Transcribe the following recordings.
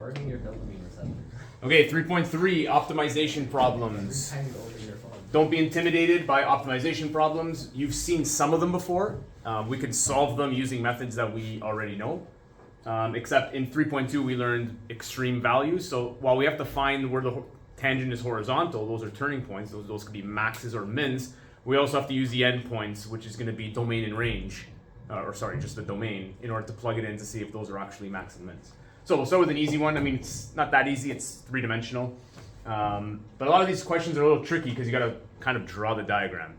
Targeting your dopamine receptor. Okay, 3.3 optimization problems. Don't be intimidated by optimization problems. You've seen some of them before. We can solve them using methods that we already know. Except in 3.2 we learned extreme values. So while we have to find where the tangent is horizontal, those are turning points. Those could be maxes or mins. We also have to use the endpoints, which is going to be domain and range, just the domain, in order to plug it in to see if those are actually max and mins. So we'll start with an easy one. I mean, it's not that easy. It's three-dimensional. But a lot of these questions are a little tricky because you got to kind of draw the diagram.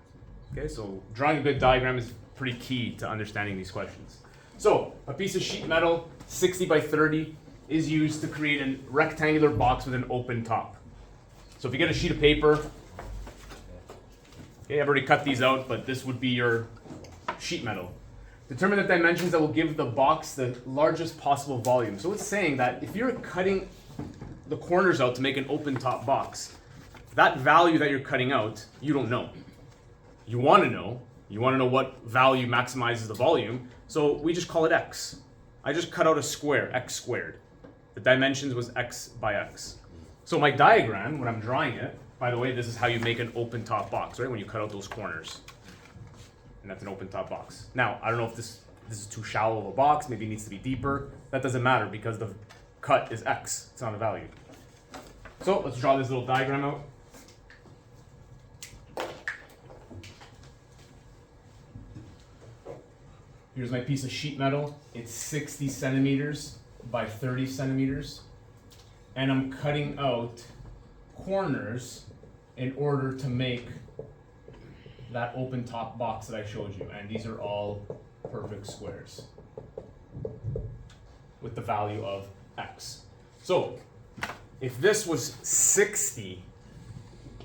Okay, so drawing a good diagram is pretty key to understanding these questions. So a piece of sheet metal, 60 by 30, is used to create a rectangular box with an open top. So if you get a sheet of paper, okay, I've already cut these out, but this would be your sheet metal. Determine the dimensions that will give the box the largest possible volume. So it's saying that if you're cutting the corners out to make an open top box, that value that you're cutting out, you don't know. You want to know what value maximizes the volume, so we just call it x. I just cut out a square, x squared. The dimensions was x by x. So my diagram, when I'm drawing it, by the way, this is how you make an open top box, right? When you cut out those corners. And that's an open top box. Now, I don't know if this is too shallow of a box, maybe it needs to be deeper. That doesn't matter because the cut is x, it's not a value. So let's draw this little diagram out. Here's my piece of sheet metal. It's 60 centimeters by 30 centimeters. And I'm cutting out corners in order to make that open top box that I showed you. And these are all perfect squares with the value of x. So if this was 60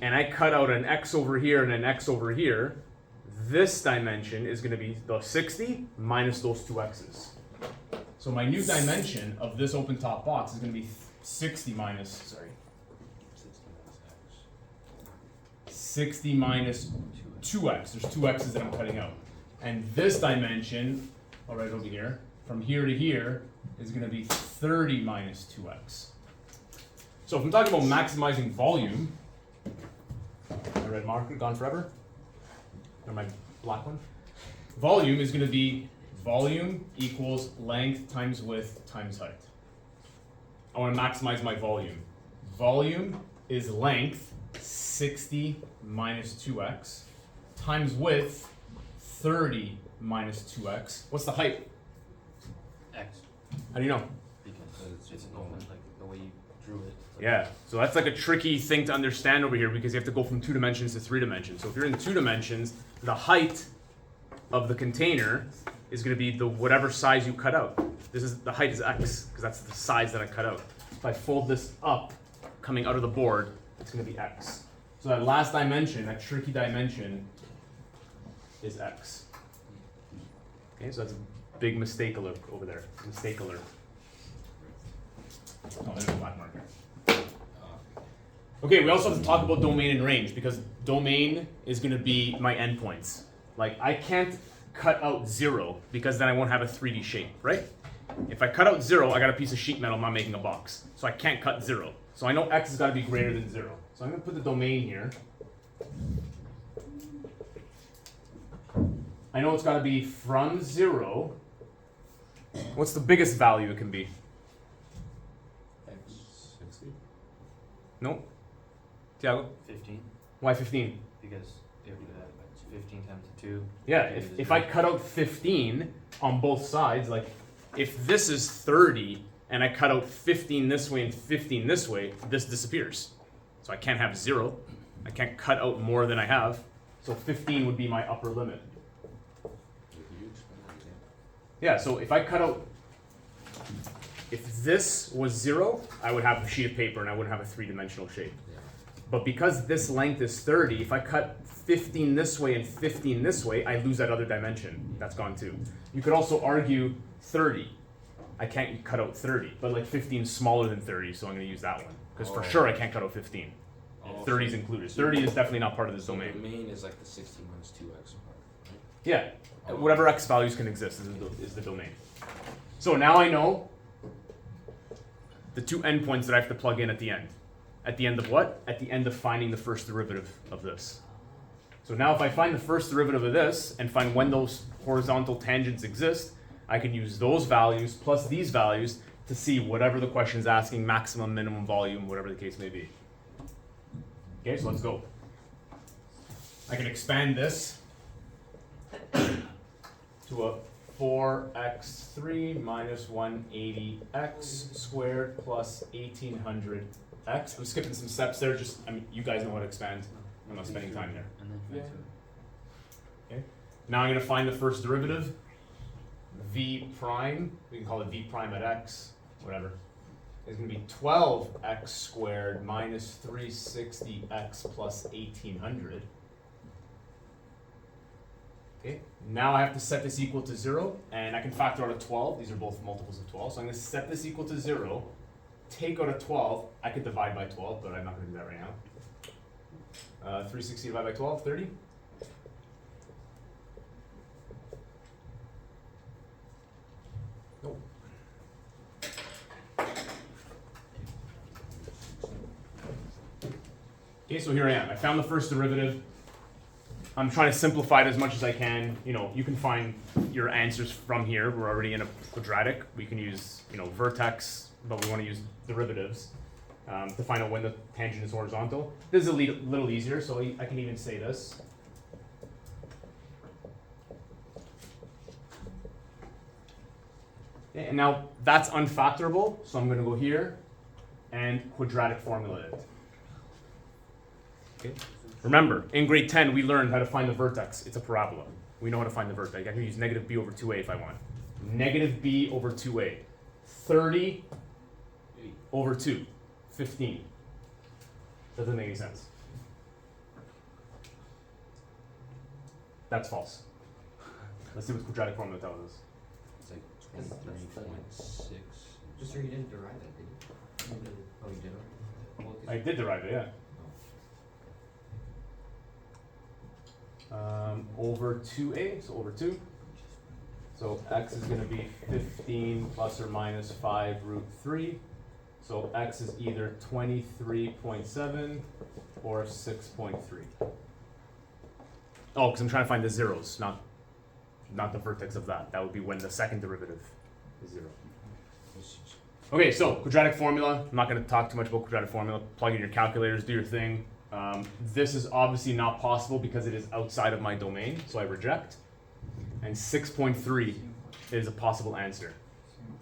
and I cut out an x over here and an x over here, this dimension is going to be the 60 minus those two x's. So my new dimension of this open top box is going to be 60 minus 2x. There's two x's that I'm cutting out. And this dimension, I'll write over here, from here to here, is going to be 30 minus 2x. So if I'm talking about maximizing volume, my red marker gone forever, or my black one, volume is going to be volume equals length times width times height. I want to maximize my volume. Volume is length, 60 minus 2x, times width, 30 minus 2x. What's the height? X. How do you know? Because it's normal, like the way you drew it. Yeah, so that's like a tricky thing to understand over here because you have to go from 2 dimensions to 3 dimensions. So if you're in 2 dimensions, the height of the container is going to be the whatever size you cut out. The height is x because that's the size that I cut out. If I fold this up, coming out of the board, it's going to be x. So that last dimension, that tricky dimension, is x. Okay, so that's a big mistake alert over there. Mistake alert. Oh, there's a black marker. Okay, we also have to talk about domain and range because domain is going to be my endpoints. Like I can't cut out 0 because then I won't have a 3D shape, right? If I cut out 0, I got a piece of sheet metal, I'm not making a box. So I can't cut 0. So I know x has got to be greater than 0. So I'm going to put the domain here. I know it's got to be from 0. What's the biggest value it can be? X 60. Nope. Tiago? 15. Why 15? Because it's 15 times 2. Yeah, if I cut out 15 on both sides, like if this is 30 and I cut out 15 this way and 15 this way, this disappears. So I can't have 0. I can't cut out more than I have. So 15 would be my upper limit. Yeah, so if I cut out, if this was 0, I would have a sheet of paper and I wouldn't have a 3-dimensional shape. But because this length is 30, if I cut 15 this way and 15 this way, I lose that other dimension. That's gone too. You could also argue 30. I can't cut out 30, but like 15 is smaller than 30, so I'm going to use that one. Because for sure I can't cut out 15. 30 is included. 30 is definitely not part of this domain. The domain is like the 60 minus 2x part, right? Yeah. Whatever x values can exist is the domain. So now I know the two endpoints that I have to plug in at the end. At the end of what? At the end of finding the first derivative of this. So now if I find the first derivative of this and find when those horizontal tangents exist, I can use those values plus these values to see whatever the question is asking, maximum, minimum volume, whatever the case may be. Okay, so let's go. I can expand this to a 4x3 minus 180x squared plus 1800x. I'm skipping some steps there, just, I mean, you guys know how to expand. I'm not spending time there. And then Yeah. Okay. Now I'm going to find the first derivative, v prime, we can call it v prime at x, whatever, is going to be 12x squared minus 360x plus 1800. Okay, now I have to set this equal to 0, and I can factor out a 12. These are both multiples of 12, so I'm going to set this equal to 0, take out a 12. I could divide by 12, but I'm not going to do that right now. 360 divided by 12, 30. Nope. Okay, so here I am. I found the first derivative. I'm trying to simplify it as much as I can. You know, you can find your answers from here. We're already in a quadratic. We can use, you know, vertex, but we want to use derivatives to find out when the tangent is horizontal. This is a little easier, so I can even say this. Okay, and now that's unfactorable, so I'm going to go here and quadratic formula it. Okay. Remember, in grade 10, we learned how to find the vertex. It's a parabola. We know how to find the vertex. I can use negative b over 2a if I want. Negative b over 2a. 30 over 2. 15. Doesn't make any sense. That's false. Let's see what quadratic formula tells us. It's like 23.6. Just so you didn't derive it, did you? You did. Oh, you did? Well, 'cause I did derive it, yeah. Over 2a, so over 2. So x is going to be 15 plus or minus 5 root 3. So x is either 23.7 or 6.3. Oh, because I'm trying to find the zeros, not the vertex of that. That would be when the second derivative is 0. Okay, so quadratic formula. I'm not going to talk too much about quadratic formula. Plug in your calculators, do your thing. This is obviously not possible because it is outside of my domain, so I reject. And 6.3 is a possible answer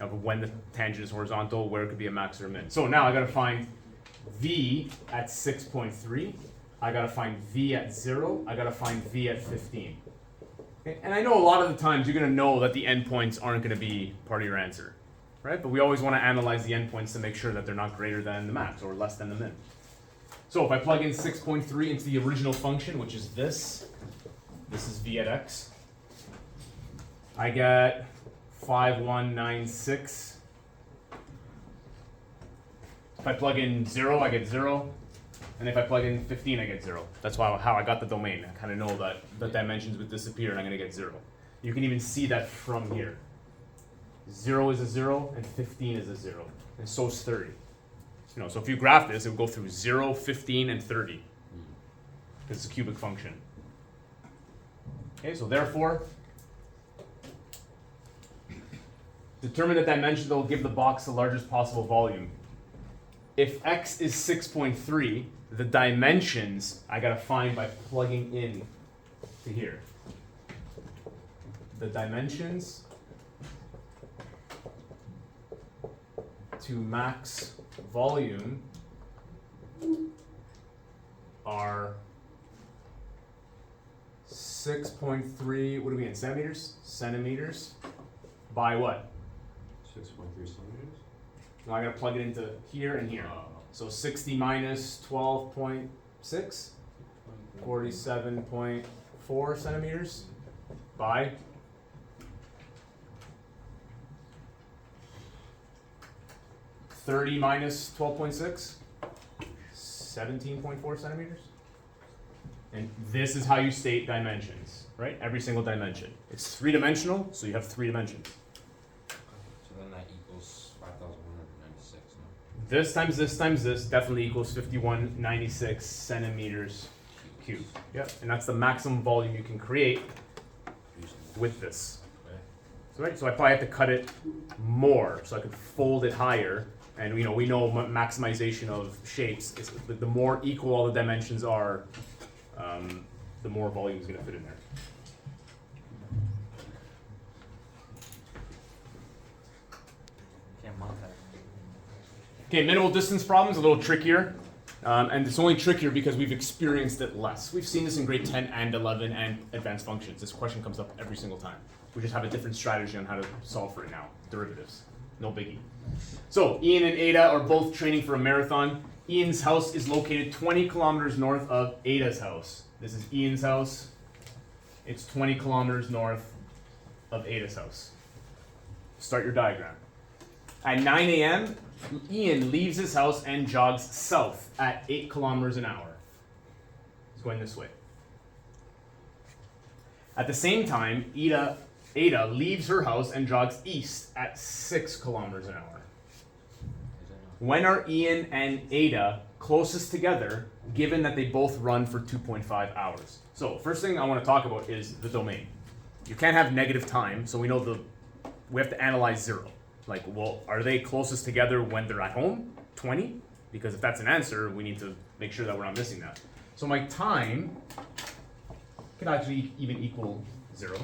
of when the tangent is horizontal, where it could be a max or a min. So now I gotta find v at 6.3. I gotta find v at 0. I gotta find v at 15. Okay? And I know a lot of the times you're gonna know that the endpoints aren't gonna be part of your answer, right? But we always want to analyze the endpoints to make sure that they're not greater than the max or less than the min. So if I plug in 6.3 into the original function, which is this is v at x, I get 5196. If I plug in 0, I get 0. And if I plug in 15, I get 0. That's how I got the domain. I kind of know that the dimensions would disappear and I'm going to get 0. You can even see that from here. 0 is a 0 and 15 is a 0. And so is 30. You know, so if you graph this, it would go through 0, 15, and 30. Because it's a cubic function. Okay, so therefore, determine the dimension that will give the box the largest possible volume. If x is 6.3, the dimensions I gotta find by plugging in to here. The dimensions to max volume are 6.3, what are we in, centimeters? Centimeters by what? 6.3 centimeters? Now I gotta plug it into here and here. So 60 minus 12.6, 47.4 centimeters by 30 minus 12.6, 17.4 centimeters. And this is how you state dimensions, right? Every single dimension. It's three-dimensional, so you have 3 dimensions. So then that equals 5,196, no? this times this times this definitely equals 5196 centimeters cubed. Yep, and that's the maximum volume you can create with this. So, right, so I probably have to cut it more so I could fold it higher. And we know maximization of shapes is the more equal all the dimensions are, the more volume is going to fit in there. Can't modify. Okay, minimal distance problems, a little trickier. And it's only trickier because we've experienced it less. We've seen this in grade 10 and 11 and advanced functions. This question comes up every single time. We just have a different strategy on how to solve for it now. Derivatives, no biggie. So Ian and Ada are both training for a marathon. Ian's house is located 20 kilometers north of Ada's house. This is Ian's house. It's 20 kilometers north of Ada's house. Start your diagram. At 9 a.m., Ian leaves his house and jogs south at 8 kilometers an hour. He's going this way. At the same time, Ada leaves her house and jogs east at 6 kilometers an hour. When are Ian and Ada closest together, given that they both run for 2.5 hours? So first thing I want to talk about is the domain. You can't have negative time, so we know we have to analyze 0. Like, well, are they closest together when they're at home? 20? Because if that's an answer, we need to make sure that we're not missing that. So my time could actually even equal 0.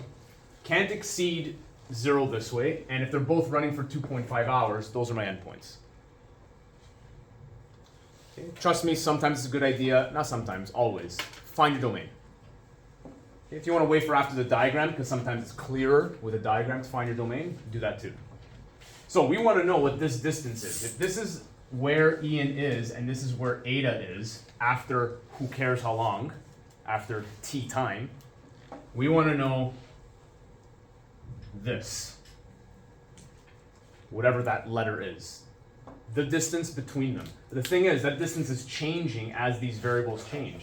Can't exceed 0 this way, and if they're both running for 2.5 hours, those are my endpoints. Okay. Trust me, sometimes it's a good idea, not sometimes, always. Find your domain. Okay. If you want to wait for after the diagram, because sometimes it's clearer with a diagram to find your domain, do that too. So we want to know what this distance is. If this is where Ian is, and this is where Ada is, after who cares how long, after t time, we want to know this, whatever that letter is, the distance between them. The thing is, that distance is changing as these variables change.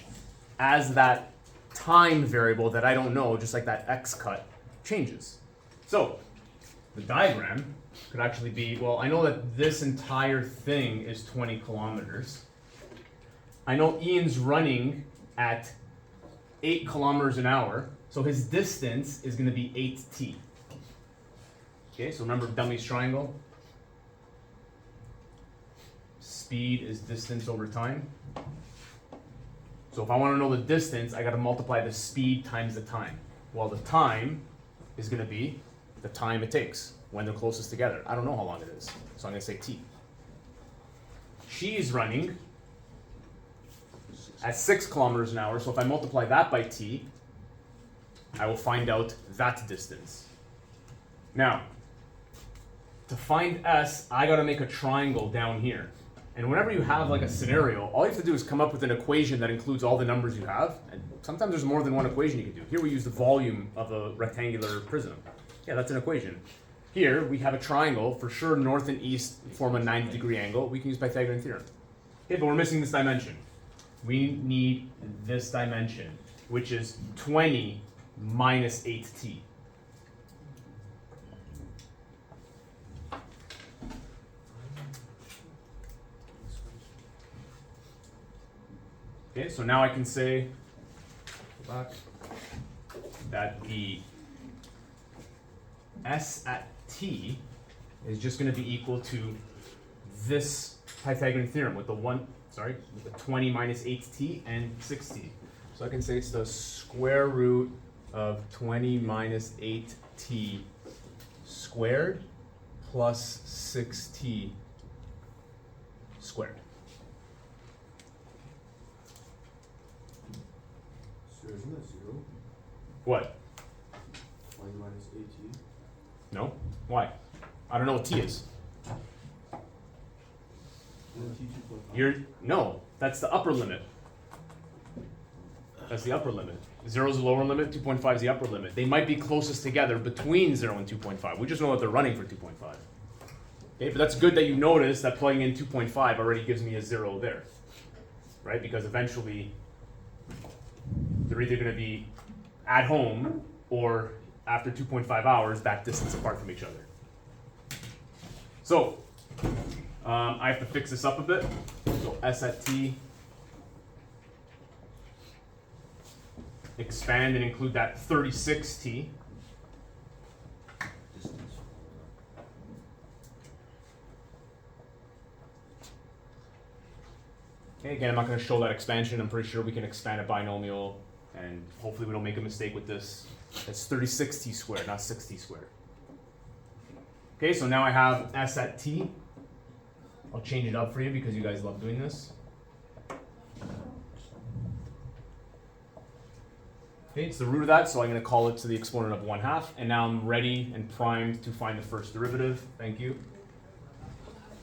As that time variable that I don't know, just like that x cut, changes. So the diagram could actually be, well, I know that this entire thing is 20 kilometers. I know Ian's running at 8 kilometers an hour, so his distance is going to be 8t. Okay, so remember Dummy's triangle? Speed is distance over time. So if I want to know the distance, I got to multiply the speed times the time. Well, the time is going to be the time it takes when they're closest together. I don't know how long it is, so I'm going to say t. She's running at 6 kilometers an hour, so if I multiply that by t, I will find out that distance. Now, to find s, I got to make a triangle down here. And whenever you have like a scenario, all you have to do is come up with an equation that includes all the numbers you have. And sometimes there's more than one equation you can do. Here we use the volume of a rectangular prism. Yeah, that's an equation. Here we have a triangle. For sure, north and east form a 90-degree angle. We can use Pythagorean theorem. Okay, but we're missing this dimension. We need this dimension, which is 20 minus 8t. Okay, so now I can say that the s at t is just going to be equal to this Pythagorean theorem with the 20 minus 8t and 6t. So I can say it's the square root of 20 minus 8t squared plus 6t squared. So isn't that 0? What? 20 minus 8t? No? Why? I don't know what t is. Isn't t 2.5? No, that's the upper limit. That's the upper limit. 0 is the lower limit, 2.5 is the upper limit. They might be closest together between 0 and 2.5. We just know that they're running for 2.5. Okay, but that's good that you notice that plugging in 2.5 already gives me a 0 there. Right? Because eventually they're either going to be at home or after 2.5 hours that distance apart from each other. So I have to fix this up a bit. So S at t, expand and include that 36t. Distance. Okay, again, I'm not going to show that expansion. I'm pretty sure we can expand a binomial, and hopefully we don't make a mistake with this. That's 36t squared, not 6t squared. Okay, so now I have S at t. I'll change it up for you because you guys love doing this. Okay, it's the root of that, so I'm going to call it to the exponent of 1/2, and now I'm ready and primed to find the first derivative. Thank you.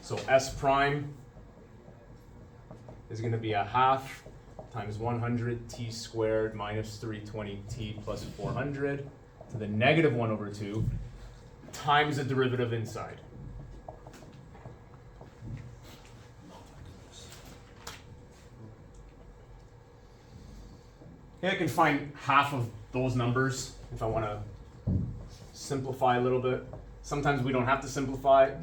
So S prime is going to be 1/2 times 100t squared minus 320t plus 400 to the negative 1/2 times the derivative inside. Okay, I can find half of those numbers if I want to simplify a little bit. Sometimes we don't have to simplify,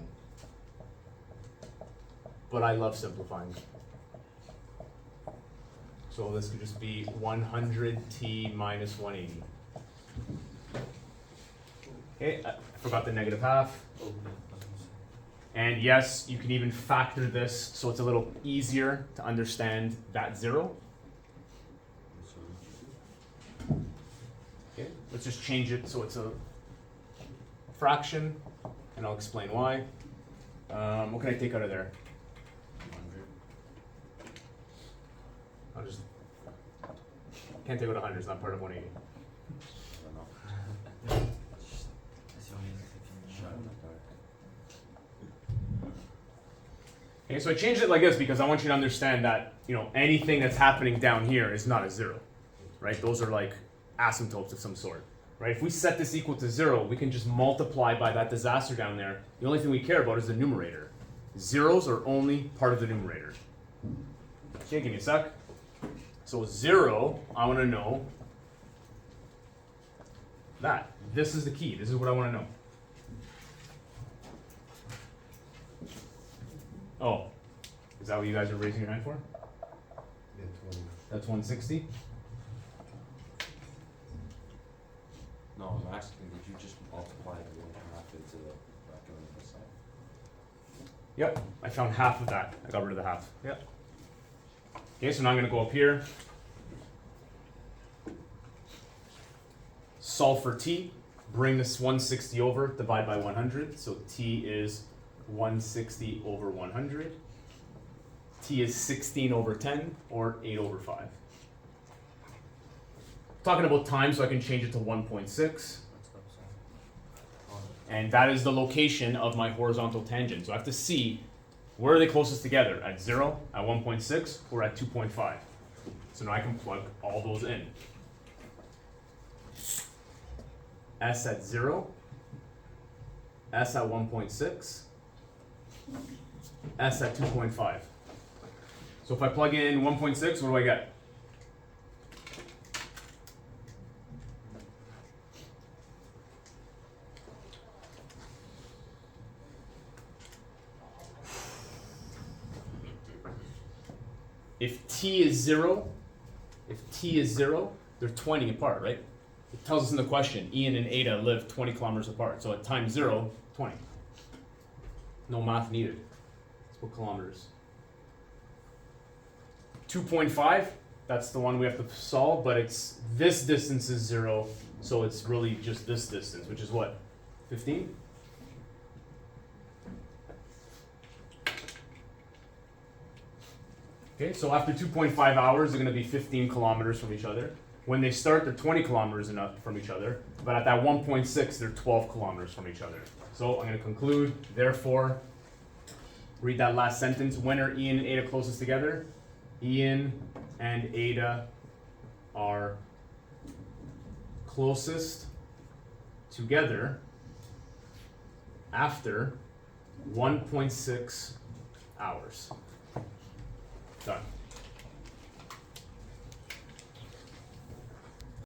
but I love simplifying. So this could just be 100t minus 180. Okay, I forgot the negative half. And yes, you can even factor this so it's a little easier to understand that 0. Okay, let's just change it so it's a fraction, and I'll explain why. What can I take out of there? 100. I'll just can't take out 100. It's not part of 180. That's the only exception. Okay, so I changed it like this because I want you to understand that anything that's happening down here is not a 0, right? Those are like asymptotes of some sort, right? If we set this equal to 0, we can just multiply by that disaster down there. The only thing we care about is the numerator. Zeros are only part of the numerator. Okay, give me a sec. So 0, I want to know that. This is the key. This is what I want to know. Oh, is that what you guys are raising your hand for? Yeah, 20. That's 160? No, I'm asking, did you just multiply the 1/2 into the bracket on the side? Yep, I found half of that. I got rid of the half. Yep. Okay, so now I'm going to go up here. Solve for t. Bring this 160 over, divide by 100. So t is 160 over 100. T is 16 over 10, or 8 over 5. Talking about time, so I can change it to 1.6. And that is the location of my horizontal tangent. So I have to see where are they closest together, at 0, at 1.6, or at 2.5. So now I can plug all those in. S at 0, S at 1.6, S at 2.5. So if I plug in 1.6, what do I get? If t is 0, they're 20 apart, right? It tells us in the question, Ian and Ada live 20 kilometers apart. So at time 0, 20. No math needed. Let's put kilometers. 2.5, that's the one we have to solve, but it's this distance is 0, so it's really just this distance, which is what? 15? Okay, so after 2.5 hours, they're going to be 15 kilometers from each other. When they start, they're 20 kilometers from each other, but at that 1.6, they're 12 kilometers from each other. So I'm going to conclude, therefore, read that last sentence. When are Ian and Ada closest together? Ian and Ada are closest together after 1.6 hours. Done.